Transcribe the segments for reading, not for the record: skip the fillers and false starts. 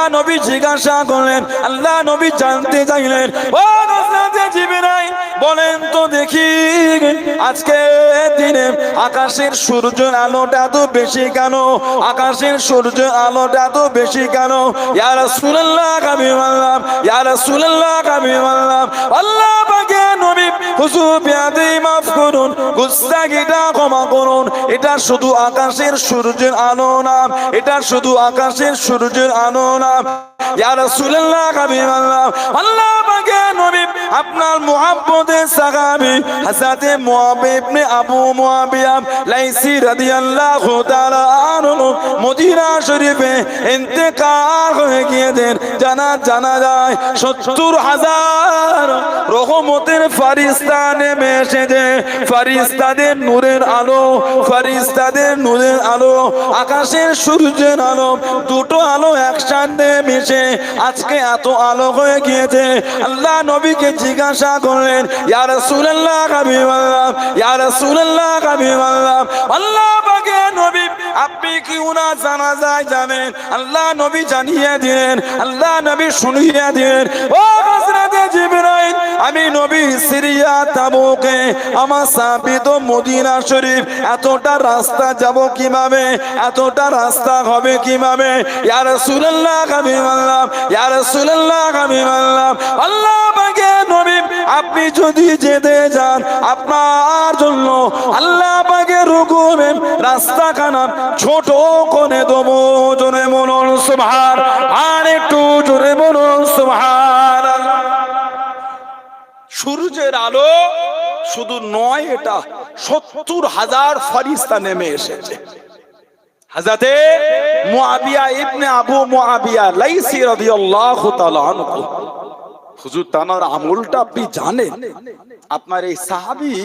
আল্লাহ নবী জিজ্ঞাসা করলেন, আল্লাহ নবী জানতে চাইলেন, ও হযরতে জিবরাইল বলেন তো দেখি আজকে দিনে আকাশের সূর্যের আলোটা এত বেশি কেন? আকাশের সূর্যের আলোটা এত বেশি কেন? ইয়া রাসূলুল্লাহ আমি বললাম, ইয়া রাসূলুল্লাহ আমি বললাম, আল্লাহ পাকে নবী হুজুর বিয়াদি মাফ করুন, গুস্তাখিটা ক্ষমা করুন, এটা শুধু আকাশের সূর্যের আলো না, এটা শুধু আকাশের সূর্যের আলো না। ইয়া রাসূলুল্লাহ আমি বললাম, আল্লাহ পাকে নবী আপনার মুহাব্বতের সাহাবী হযরত মুআব ইবনে আবু মুআবিয়া লাইসি রাদিয়াল্লাহু তাআলা আনহু মদিনা শরীফে ইন্তেকাল হয়ে গিয়েছেন। জানা যায় ৭০,০০০ রহমতের ফেরেশতা নেমে এসেছে। ফেরেশতাদের নূরের আলো, ফেরেশতাদের নূরের আলো, আকাশের সূর্যের আলো, দুটো আলো একসাথে মিশে আজকে এত আলো হয়ে গিয়েছে। আল্লাহ নবীকে জিজ্ঞাসা করলেন, ইয়া রাসূলুল্লাহ আমি বললাম, ইয়া রাসূলুল্লাহ আমি বললাম, আল্লাহ পাকে নবী আপনি কি উনার জানাজায় যাবেন? আল্লাহ নবী জানিয়ে দিলেন, আল্লাহ নবী শুনিয়ে দিলেন, ও হযরতে জিবরাইল আমি নবী সিরিয়া তাবুকে আমার সাবিত মদিনা শরীফ এতটা রাস্তা যাব কিভাবে? এতটা রাস্তা হবে কিভাবে? ইয়া রাসূলুল্লাহ আমি বললাম, ইয়া রাসূলুল্লাহ আমি বললাম, আল্লাহ পাকে নবী আপনি যদি যেতে যান আপনার জন্য আল্লাহ পাকের হুকুমে রাস্তাখানা ছোট করে দেবো। জোরে বলুন সুবহান, আর একটু জোরে বলুন সুবহানাল্লাহ। সূর্যের আলো শুধু নয়, এটা ৭০,০০০ ফেরেশতা নেমে এসেছে। হযরতে মুআবিয়া ইবনে আবু মুআবিয়া লাইসি রাদিয়াল্লাহু তাআলা আনহু, হুজুর তানার আমলটা আপনি জানেন? আপনার এই সাহাবী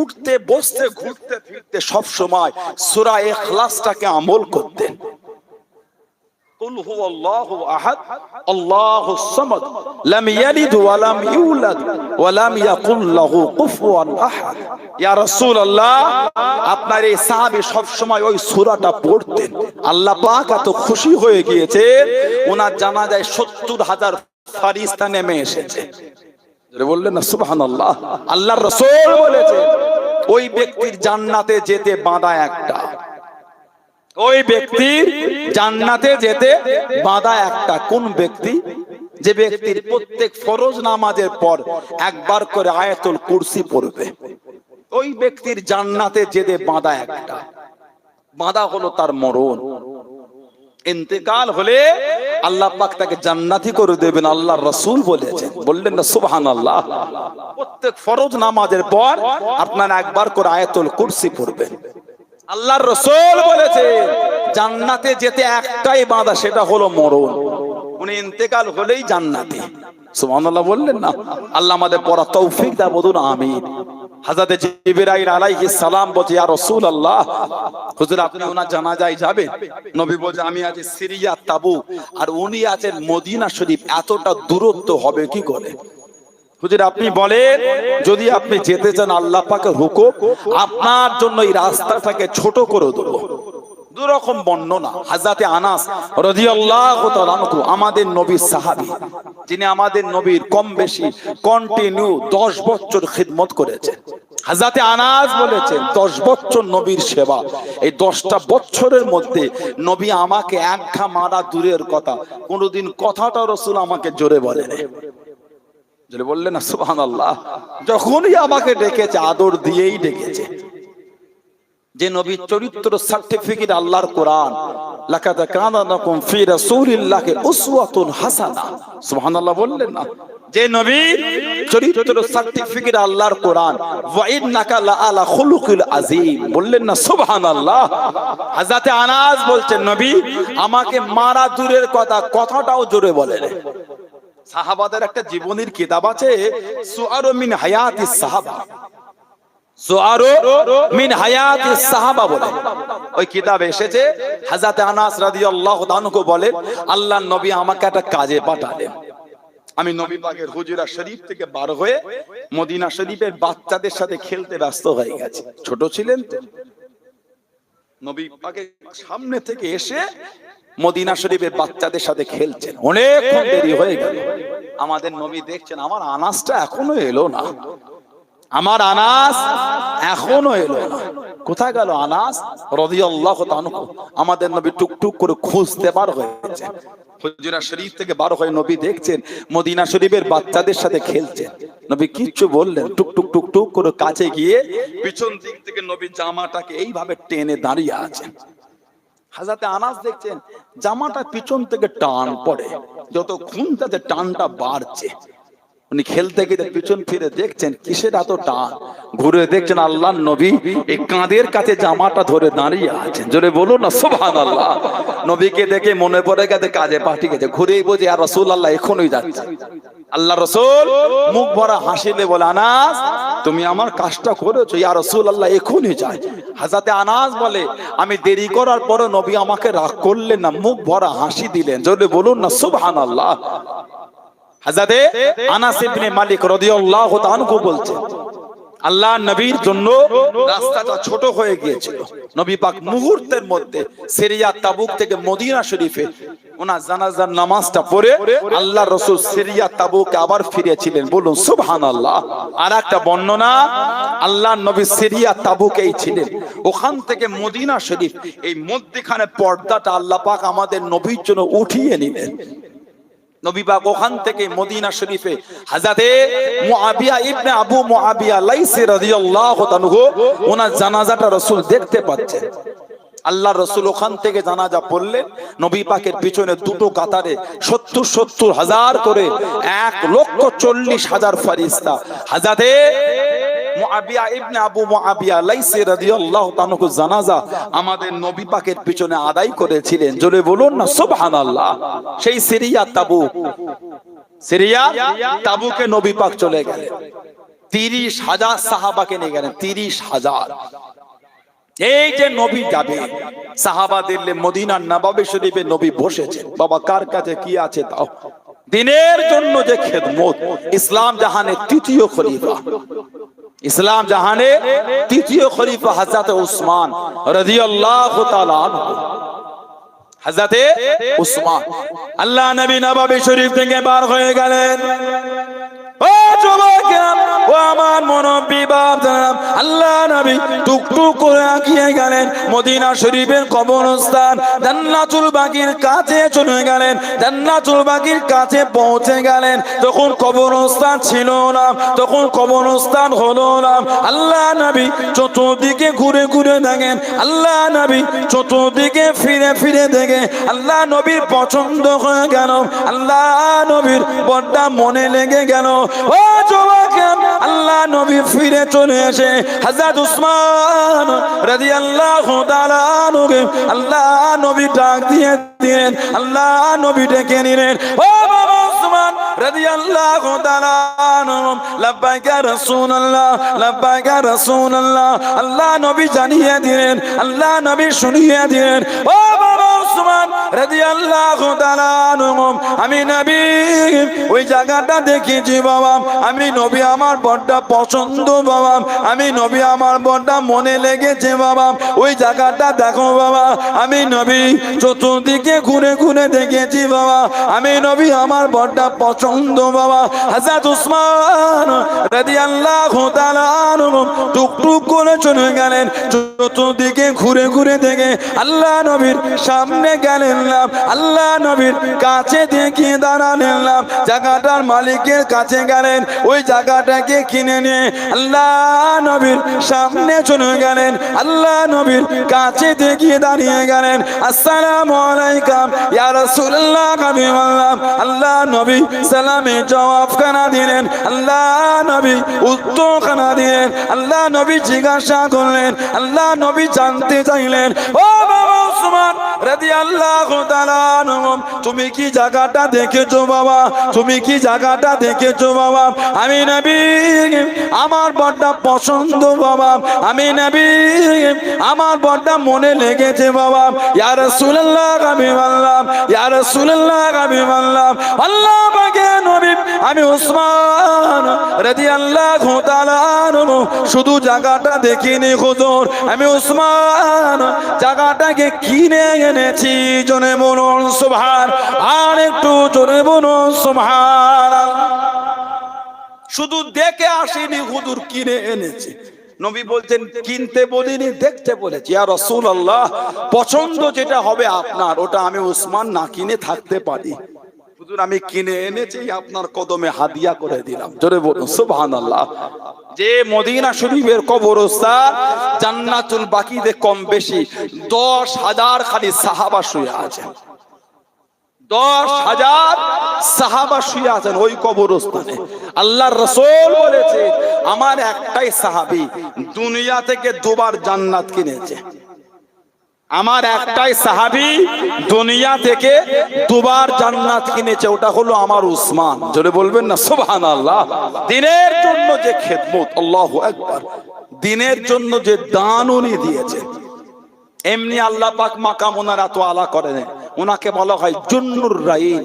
উঠতে বসতে ঘুরতে ফিরতে সব সময় সূরা ইখলাসটাকে আমল করতেন। কুল হুয়াল্লাহু আহাদ আল্লাহুস সামাদ লাম ইয়ালিদ ওয়া লাম ইউলাদ ওয়া লাম ইয়াকুল লাহু কুফুয়ান আহাদ। ইয়া রাসূলুল্লাহ আপনার এই সাহাবী সব সময় ওই সূরাটা পড়তেন। আল্লাহ পাক এত খুশি হয়ে গিয়েছে, ওনার জানাজায় ৭০,০০০ ফেরেশতা নেমে এসেছে। বললেন না সুবহানাল্লাহ। আল্লাহর রাসূল বলেছেন ওই ব্যক্তির জান্নাতে যেতে বাঁধা একটা, ওই ব্যক্তির জান্নাতে যেতে বাঁধা একটা। কোন ব্যক্তি? যে ব্যক্তির প্রত্যেক ফরজ নামাজের পর একবার করে আয়াতুল কুরসি পড়বে, ওই ব্যক্তির জান্নাতে যেতে বাঁধা একটা। বাঁধা হলো তার মরণ। ইন্তেকাল হলে আল্লাহ পাক তাকে জান্নাতি করে দেবেন, আল্লাহর রাসূল বলেছেন। বললেন না সুবহানাল্লাহ। প্রত্যেক ফরজ নামাজের পর আপনারা একবার করে আয়াতুল কুরসি পড়বেন। আল্লাহর রাসূল বলেছেন জান্নাতে যেতে একটাই বাঁধা, সেটা হলো মরণ। উনি ইন্তেকাল হলেই জান্নাতি। সুবহানাল্লাহ বললেন না। আল্লাহ আমাদের পড়া তৌফিক দাও, বলুন আমিন। হযরত জিবরাইল আলাইহিস সালাম বলে, ইয়া রাসূলুল্লাহ হুজুর আপনি ওনার জানাজায় যাবেন? নবী বলে আমি আছি সিরিয়া তাবুক আর উনি আছেন মদিনা শরীফ, এতটা দূরত্ব হবে কি করে? হুজুর আপনি বলেন যদি আপনি যেতে চান আল্লাহ পাকের হুকুম, আপনার জন্য এই রাস্তাটাকে ছোট করে দেব। দুরকম বর্ণনা। হযরতে আনাস রাদিয়াল্লাহু তাআলা আনহু আমাদের নবীর সাহাবী, যিনি আমাদের নবীর কম বেশি কন্টিনিউ 10 বছর খিদমত করেছেন। হযরতে আনাস বলেছেন 10 বছর নবীর সেবা। এই 10টা বছরের মধ্যে নবী আমাকে একঘা মারা দূরের কথা, কোনোদিন কথাটা রাসূল আমাকে জোরে বলেন। জোরে বললেন না সুবহানাল্লাহ। যখনই আমাকে ডেকেছে আদর দিয়েই ডেকেছে। যে নবীর চরিত্র সার্টিফিকেট আল্লাহর কোরআন, লাকাদ কানা লাকুম ফি রাসূলিল্লাহি উসওয়াতুন হাসানাহ। সুবহানাল্লাহ বললেন না। যে নবীর চরিত্র সার্টিফিকেট আল্লাহর কোরআন, ওয়া ইন্নাকা লাআলা খুলুকিল আযীম। বললেন না সুবহানাল্লাহ। হযরতে আনাস বলছেন নবী আমাকে মারা দূরের কথা, কথাটাও জোরে বলেন। সাহাবাদের একটা জীবনীর কিতাব আছে, সুআরু মিন হায়াতিস সাহাবা, সুআরু মিন হায়াতিস সাহাবা বলে ওই কিতাবে এসেছে। হযরত আনাস রাদিয়াল্লাহু তাআলা বলেন আল্লাহর নবী আমাকে একটা কাজে পাঠালেন। আমি নবী পাকের হুজরা শরীফ থেকে বার হয়ে মদিনা শরীফের বাচ্চাদের সাথে খেলতে ব্যস্ত হয়ে গেছি। ছোট ছিলেন তো। নবী পাকের সামনে থেকে এসে মদিনা শরীফের বাচ্চাদের সাথে খেলছেন, অনেকক্ষণ দেরি হয়ে গেল। আমাদের নবী দেখছেন আমার আনাসটা এখনো এলো না, আমার আনাস এখনো এলো না, কোথায় গেল আনাস রাদিয়াল্লাহু তাআলা। আমাদের নবী টুকটুক করে খুঁজতে বার হয়েছে, হুজরা শরীফ থেকে বার হয়ে নবী দেখছেন মদিনা শরীফের বাচ্চাদের সাথে খেলছেন। নবী কিচ্ছু বললেন, টুকটুক টুকটুক করে কাছে গিয়ে পিছন দিক থেকে নবী জামাটাকে এইভাবে টেনে দাঁড়িয়ে আছেন। হযরত আনাস দেখছেন জামাটা পিছন থেকে টান পড়ে, যত খুনটাতে টানটা বাড়ছে। উনি খেলতে গিয়ে পিছন ফিরে দেখছেন কিসের এত টান, ঘুরে দেখছেন আল্লাহর নবী এই কাঁধের কাছে জামাটা ধরে দাঁড়িয়ে আছেন। জোরে বলুন না সুবহানাল্লাহ। নবীকে দেখে মনে পড়ে গেছে কাজে পাঠিয়ে গেছে, ঘুরেই বোঝে আর রাসূলুল্লাহ এখনই যাচ্ছে। আল্লাহ রাসূল মুখ ভরা হাসিলে বলে, আনাস তুমি আমার কাজটা করেছো, ইয়া রাসূলুল্লাহ এখনই যাই। হযরত আনাস বলে আমি দেরি করার পরে নবী আমাকে রাগ করলেন না, মুখ ভরা হাসি দিলেন। জোরে বলুন না সুবহানাল্লাহ। হযরত আনাস ইবনে মালিক রাদিয়াল্লাহু তাআলা আনহু বলছেন আল্লাহ নবীর জন্য রাস্তাটা ছোট হয়ে গিয়েছিল। নবী পাক মুহূর্তের মধ্যে সিরিয়া তাবুক থেকে মদিনা শরীফে ওনার জানাজার নামাজটা পড়ে আল্লাহ রাসূল সিরিয়া তাবুকে আবার ফিরেছিলেন। বলুন সুবহানাল্লাহ। আর একটা বর্ণনা আল্লাহ নবী সিরিয়া তাবুকেই ছিলেন, ওখান থেকে মদিনা শরীফ এই মধ্যখানে পর্দাটা আল্লাহ পাক আমাদের নবীর জন্য উঠিয়ে নিলেন। নবী পাক ওখান থেকে মদিনা শরীফে হযরত মুআবিয়া ইবনে আবু মুআবিয়া লাইসি রাদিয়াল্লাহু তাআলা ওনার জানাজাটা রাসূল দেখতে পাচ্ছেন। আল্লাহ রাসূল ওখান থেকে জানাজা পড়লেন। নবী পাকের পিছনে দুটো কাতারে ৭০ হাজার করে ১,৪০,০০০ ফেরেশতা হযরত মুআবিয়া ইবনে আবু মুআবিয়া লাইসি রাদিয়াল্লাহু তাআলা জানাজা আমাদের নবী পাকের পিছনে আদায় করেছিলেন। জোরে বলুন না সুবহানাল্লাহ। সেই সিরিয়া তাবুকে নবী পাক চলে গেলেন, ৩০,০০০ সাহাবাকে নিয়ে গেলেন। ৩০,০০০ এই যে নবী যাবে সাহাবাদের মদিনার নববী শরীফে নবী বসেছেন। বাবা কার কাছে কি আছে তাও দিনের জন্য যে খেদমত, ইসলাম জাহানের তৃতীয় খলিফা, ইসলাম জাহানের তৃতীয় খলিফা হযরত উসমান রাদিয়াল্লাহু তাআলা আনহু। হযরত উসমান আল্লাহ নবী নববী শরীফ থেকে বার হয়ে গেলেন। ও যুবকেরা, ও আমার মুরব্বি বাপজানেরা, আল্লাহ নবী টুকটুক করে এগিয়ে গেলেন মদিনা শরীফের কবরস্থান জান্নাতুল বাকির কাছে চলে গেলেন। জান্নাতুল বাকির কাছে পৌঁছে গেলেন। তখন কবরস্থান ছিল না, তখন কবরস্থান হলো না। আল্লাহ নবী চতুর্দিকে ঘুরে ঘুরে দেখেন, আল্লাহ নবী চতুর্দিকে ফিরে ফিরে দেখে আল্লাহ নবীর পছন্দ হয়ে গেল, আল্লাহ নবীর বড়টা মনে লেগে গেল। ও যুবকেরা, আল্লাহ নবী ফিরে চলে এসে হযরত উসমান রাদিয়াল্লাহু তাআলা আনহুকে আল্লাহ নবী ডাক দিয়ে দিলেন, আল্লাহ নবী ডেকে নিলেন। ও বাবা উসমান রাদিয়াল্লাহু তাআলা আনহু, লাব্বাইকা রাসূলুল্লাহ, লাব্বাইকা রাসূলুল্লাহ। আল্লাহ নবী জানিয়ে দিলেন, আল্লাহ নবী শুনিয়ে দিলেন। ও বাবা উসমান রাদিয়াল্লাহু তাআলা আনহু, আমি নবী ওই জায়গাটা দেখেছি বাবা, আমি নবী আমার বড়টা পছন্দ বাবা, আমি নবী আমার বড়টা মনে লেগেছে বাবা, ওই জায়গাটা দেখো বাবা। আমি নবী চতুর্দিকে ঘুরে ঘুরে দেখেছি বাবা, আমি নবী আমার বড়টা পছন্দ বাবা। হযরত উসমান রাদিয়াল্লাহু তাআলা আনহু টুকটুক করে চলে গেলেন, চতুর্দিকে ঘুরে ঘুরে দেখে আল্লাহ নবীর সামনে গেলেন না, আল্লাহ নবীর কাছে দেখিয়ে দাঁড়ালেন না। জায়গাটার মালিকের কাছে গেলেন, ওই জায়গাটাকে কিনে নিয়ে আল্লাহ নবীর সামনে চলে গেলেন, আল্লাহ নবীর কাছে দেখিয়ে দাঁড়িয়ে গেলেন। আসসালামু আলাইকুম ইয়া রাসূলুল্লাহ, হাবিবাল্লাহ। আল্লাহ নবী সালামে জবাবখানা দিলেন, আল্লাহ নবী উত্তরখানা দিলেন। আল্লাহ নবী জিজ্ঞাসা করলেন, আল্লাহ নবী জানতে চাইলেন, ও বাবা উসমান রাদিয়াল্লাহু তাআলা আনহু, তুমি কি জায়গাটা দেখেছো বাবা? তুমি কি জায়গাটা দেখেছো বাবা? আমি নবী আমার বড়টা পছন্দ বাবা, আমি নবী আমার বড়টা মনে লেগেছে বাবা। ইয়া রাসূলুল্লাহ, হাবিবাল্লাহ, ইয়া রাসূলুল্লাহ, হাবিবাল্লাহ। আল্লাহ পাকের নবী আমি উসমান রাদিয়াল্লাহু তাআলা আনহু শুধু জায়গাটা দেখিনি হুজুর, আমি উসমান জায়গাটাকে কিনে এনেছি। জোরে বলুন সুবহান, আর একটু জোরে বলুন সুবহান। শুধু দেখে আসিনি হুজুর, কিনে এনেছি। নবী বলছেন কিনতে বলিনি, দেখতে বলেছি। ইয়া রাসূলুল্লাহ, পছন্দ যেটা হবে আপনার, ওটা আমি উসমান না কিনে থাকতে পারি। হুজুর আমি কিনে এনেছি, আপনার কদমে হাদিয়া করে দিলাম। জোরে বলুন সুবহানাল্লাহ। যে মদিনা শরীফের কবরস্থান জান্নাতুল বাকিতে কম বেশি 10,000 খালি সাহাবা শুয়ে আছেন। 10,000 সাহাবা শুয়ে আছেন ওই কবরস্থানে। আল্লাহর রাসূল বলেছে আমার একটাই সাহাবী দুনিয়া থেকে দুবার জান্নাত কিনেছে। আমার একটাই সাহাবী দুনিয়া থেকে দুবার জান্নাত কিনেছে, ওটা হলো আমার উসমান। জোরে বলবেন না সুবহানাল্লাহ। দিনের জন্য যে খেদমত, আল্লাহু আকবার, দিনের জন্য যে দান উনি দিয়েছেন, এমনি আল্লাহ পাক মাকাম ওনার এত আলা করেন, ওনাকে বলা হয় জুন্নুর রাইন।